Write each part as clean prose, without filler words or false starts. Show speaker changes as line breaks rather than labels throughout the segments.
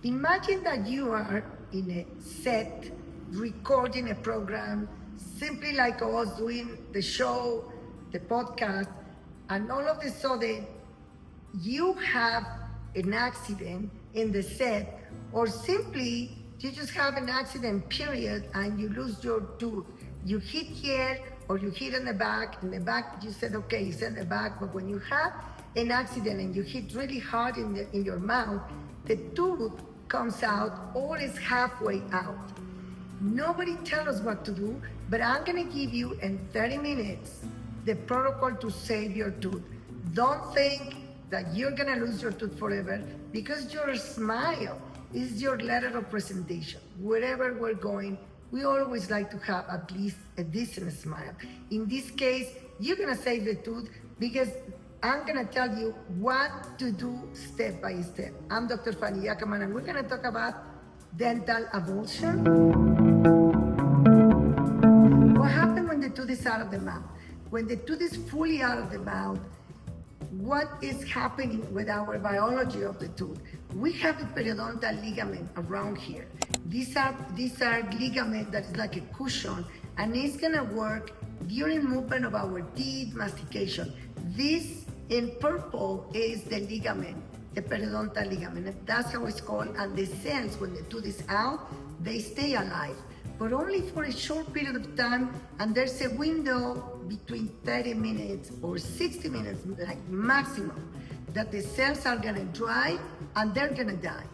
Imagine that you are in a set recording a program, simply like us doing the show, the podcast, and all of a sudden you have an accident in the set, or simply you just have an accident, period, and you lose your tooth. You hit here or you hit in the back. In the back, you said, okay, it's in the back, but when you have an accident and you hit really hard in your mouth, the tooth comes out or is halfway out. Nobody tells us what to do, but I'm gonna give you in 30 minutes the protocol to save your tooth. Don't think that you're gonna lose your tooth forever, because your smile is your letter of presentation. Wherever we're going, we always like to have at least a decent smile. In this case, you're gonna save the tooth because I'm gonna tell you what to do step by step. I'm Dr. Fanny Yacaman, and we're gonna talk about dental avulsion. What happens when the tooth is out of the mouth? When the tooth is fully out of the mouth, what is happening with our biology of the tooth? We have a periodontal ligament around here. These are ligaments that is like a cushion, and it's gonna work during movement of our teeth, mastication. This in purple is the ligament, the periodontal ligament. That's how it's called. And the cells, when the tooth is out, they stay alive, but only for a short period of time. And there's a window between 30 minutes or 60 minutes, like maximum, that the cells are gonna dry and they're gonna die.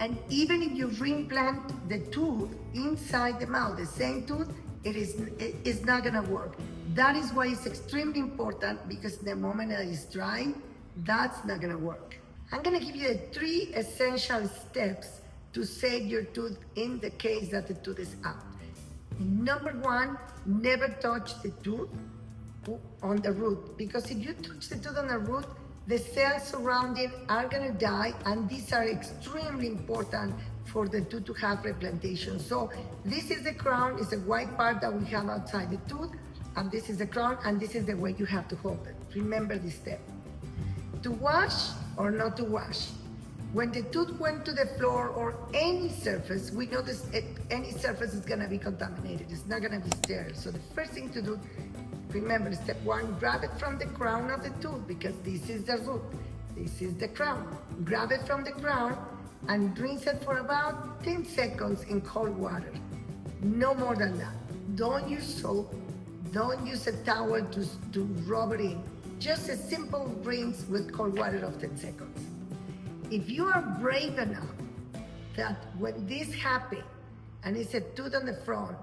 And even if you reimplant the tooth inside the mouth, the same tooth, it's not gonna work. That is why it's extremely important, because the moment that it's dry, that's not gonna work. I'm gonna give you the 3 essential steps to save your tooth in the case that the tooth is out. Number 1, never touch the tooth on the root, because if you touch the tooth on the root, the cells surrounding are gonna die, and these are extremely important for the tooth to have replantation. So this is the crown, it's a white part that we have outside the tooth, and this is the crown, and this is the way you have to hold it. Remember this step. To wash or not to wash. When the tooth went to the floor or any surface, we know this, any surface is gonna be contaminated. It's not gonna be sterile. So the first thing to do, remember step 1, grab it from the crown of the tooth, because this is the root, this is the crown. Grab it from the crown and rinse it for about 10 seconds in cold water. No more than that. Don't use soap, don't use a towel to rub it in. Just a simple rinse with cold water of 10 seconds. If you are brave enough that when this happens and it's a tooth on the front,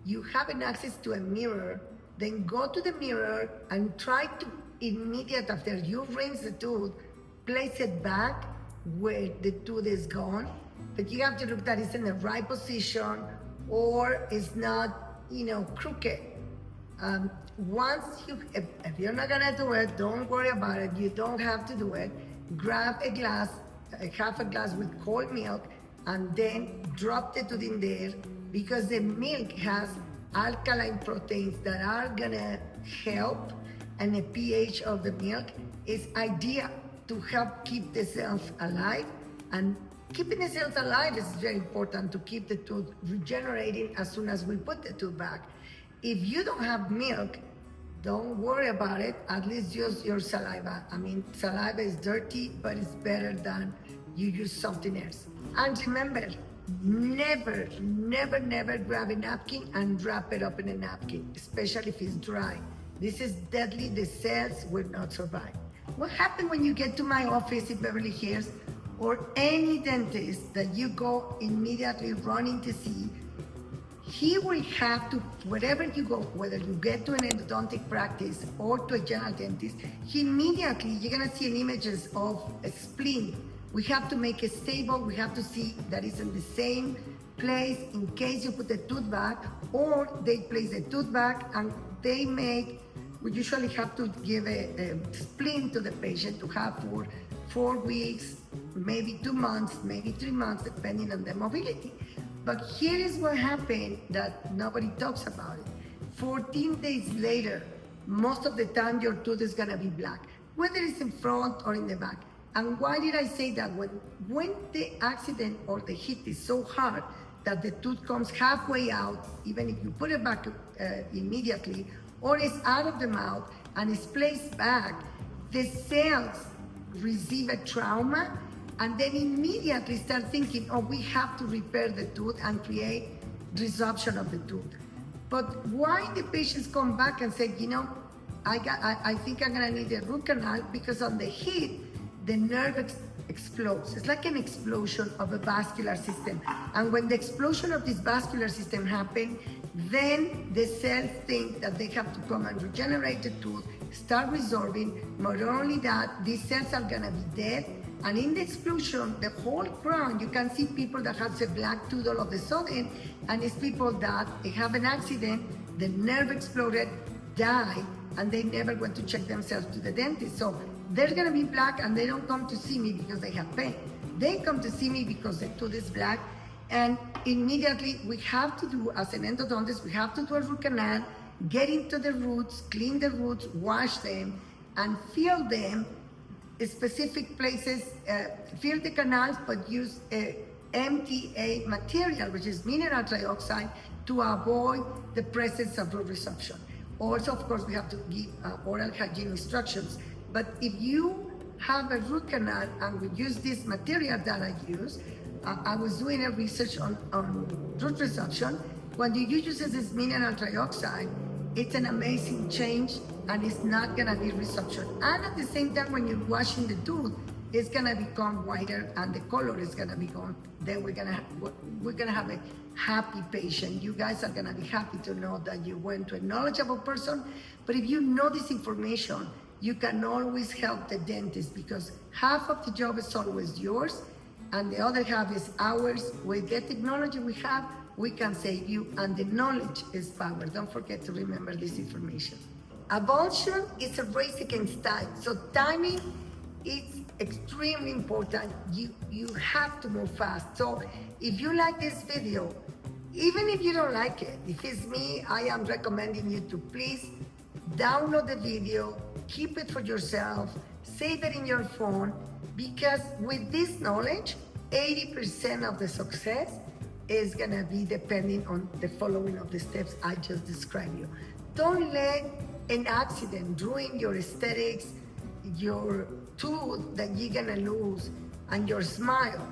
you have an access to a mirror, then go to the mirror and try to immediately after you rinse the tooth, place it back where the tooth is gone. But you have to look that it's in the right position or it's not, crooked. If you're not gonna do it, don't worry about it. You don't have to do it. Grab a glass, half a glass with cold milk, and then drop the tooth in there, because the milk has alkaline proteins that are gonna help, and the pH of the milk is ideal to help keep the cells alive. And keeping the cells alive is very important to keep the tooth regenerating as soon as we put the tooth back. If you don't have milk, don't worry about it, at least use your saliva. Saliva is dirty, but it's better than you use something else. And remember, never, never, never grab a napkin and wrap it up in a napkin, especially if it's dry. This is deadly, the cells will not survive. What happens when you get to my office in Beverly Hills, or any dentist that you go immediately running to see? He will have to, wherever you go, whether you get to an endodontic practice or to a general dentist, immediately you're gonna see images of a spleen. We have to make it stable. We have to see that it's in the same place in case you put the tooth back, or they place the tooth back and we usually have to give a spleen to the patient to have for 4 weeks, maybe 2 months, maybe 3 months, depending on the mobility. But here is what happened that nobody talks about it. 14 days later, most of the time your tooth is gonna be black, whether it's in front or in the back. And why did I say that? When the accident or the hit is so hard that the tooth comes halfway out, even if you put it back immediately, or it's out of the mouth and is placed back, the cells receive a trauma and then immediately start thinking, oh, we have to repair the tooth and create resorption of the tooth. But why the patients come back and say, I think I'm gonna need a root canal because on the hit, the nerve explodes. It's like an explosion of a vascular system. And when the explosion of this vascular system happens, then the cells think that they have to come and regenerate the tooth, start resorbing. Not only that, these cells are gonna be dead. And in the explosion, the whole crown, you can see people that have a black tooth all of a sudden, and it's people that they have an accident, the nerve exploded, die, and they never went to check themselves to the dentist. So they're gonna be black and they don't come to see me because they have pain. They come to see me because the tooth is black, and immediately we have to do, as an endodontist, we have to do a root canal, get into the roots, clean the roots, wash them, and fill them specific places, fill the canals, but use MTA material, which is mineral trioxide, to avoid the presence of root resorption. Also, of course, we have to give oral hygiene instructions. But if you have a root canal and we use this material that I use, I was doing a research on root resorption. When you use this mineral trioxide, it's an amazing change and it's not gonna be resorption. And at the same time, when you're washing the tooth, it's gonna become whiter and the color is gonna be gone. Then we're gonna have a happy patient. You guys are gonna be happy to know that you went to a knowledgeable person. But if you know this information, you can always help the dentist, because half of the job is always yours and the other half is ours. With the technology we have, we can save you, and the knowledge is power. Don't forget to remember this information. Avulsion is a race against time, so timing is extremely important. You have to move fast. So if you like this video, even if you don't like it, if it's me, I am recommending you to please download the video, keep it for yourself, save it in your phone, because with this knowledge, 80% of the success is gonna be depending on the following of the steps I just described you. Don't let an accident ruin your aesthetics, your tooth that you're gonna lose, and your smile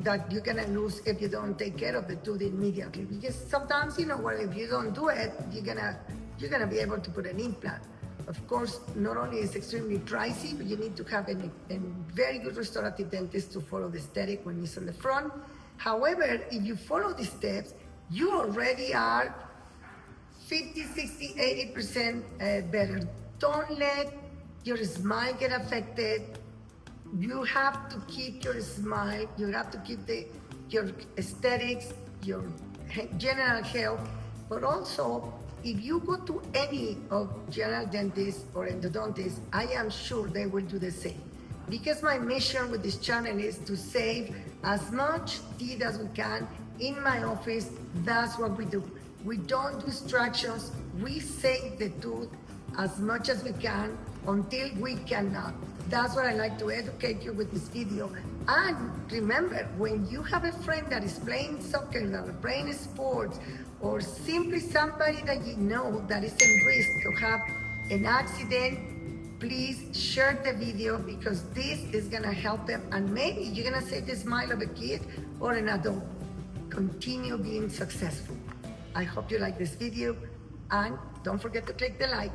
that you're gonna lose if you don't take care of the tooth immediately. Because sometimes, if you don't do it, you're gonna be able to put an implant. Of course, not only is it extremely pricey, but you need to have a very good restorative dentist to follow the aesthetic when it's on the front. However, if you follow these steps, you already are 50, 60, 80% better. Don't let your smile get affected. You have to keep your smile. You have to keep your aesthetics, your general health. But also, if you go to any of general dentists or endodontists, I am sure they will do the same. Because my mission with this channel is to save as much teeth as we can in my office. That's what we do. We don't do extractions. We save the tooth as much as we can until we cannot. That's what I like to educate you with this video. And remember, when you have a friend that is playing soccer, that is playing sports, or simply somebody that you know that is in risk to have an accident, please share the video, because this is gonna help them, and maybe you're gonna save the smile of a kid or an adult. Continue being successful. I hope you like this video, and don't forget to click the like.